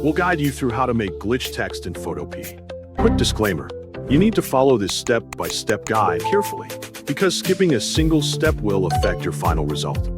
We'll guide you through how to make glitch text in Photopea. Quick disclaimer, you need to follow this step-by-step guide carefully, because skipping a single step will affect your final result.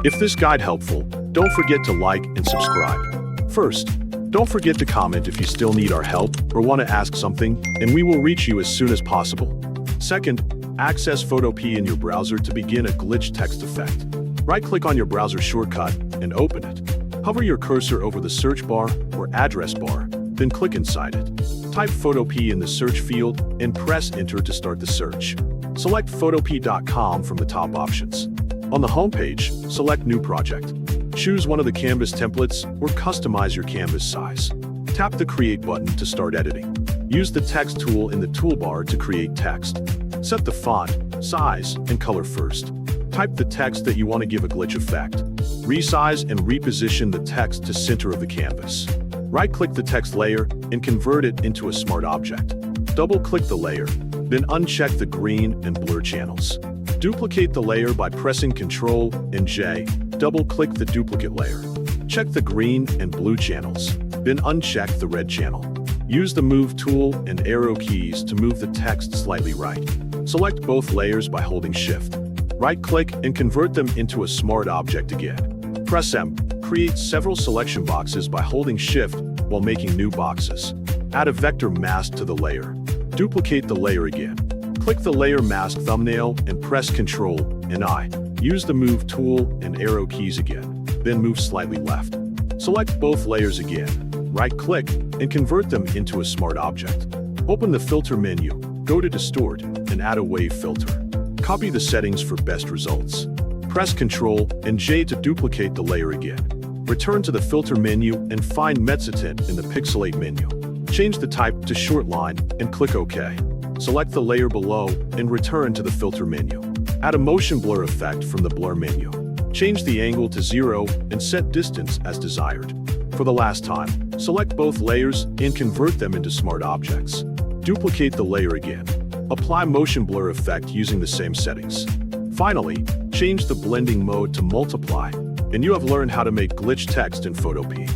If this guide helpful, don't forget to like and subscribe. First, don't forget to comment if you still need our help or want to ask something, and we will reach you as soon as possible. Second, access Photopea in your browser to begin a glitch text effect. Right-click on your browser shortcut and open it. Hover your cursor over the search bar or address bar, then click inside it. Type Photopea in the search field and press enter to start the search. Select 𝗟𝗹𝗞𝗘 from the top options. On the homepage, select New Project. Choose one of the canvas templates or customize your canvas size. Tap the Create button to start editing. Use the Text tool in the toolbar to create text. Set the font, size, and color first. Type the text that you want to give a glitch effect. Resize and reposition the text to center of the canvas. Right-click the text layer and convert it into a smart object. Double-click the layer, then uncheck the green and blur channels. Duplicate the layer by pressing Ctrl and J. Double-click the duplicate layer. Check the green and blue channels, then uncheck the red channel. Use the Move tool and arrow keys to move the text slightly right. Select both layers by holding Shift. Right-click and convert them into a smart object again. Press M. Create several selection boxes by holding Shift while making new boxes. Add a vector mask to the layer. Duplicate the layer again. Click the layer mask thumbnail and press Ctrl and I. Use the Move tool and arrow keys again, then move slightly left. Select both layers again. Right-click and convert them into a smart object. Open the Filter menu, go to Distort, and add a wave filter. Copy the settings for best results. Press Ctrl and J to duplicate the layer again. Return to the Filter menu and find 𝗟𝗟𝗏𝗘 in the Pixelate menu. Change the type to Short Line and click OK. Select the layer below and return to the Filter menu. Add a motion blur effect from the Blur menu. Change the angle to 0 and set distance as desired. For the last time, select both layers and convert them into smart objects. Duplicate the layer again. Apply motion blur effect using the same settings. Finally, change the blending mode to multiply, and you have learned how to make glitch text in Photopea.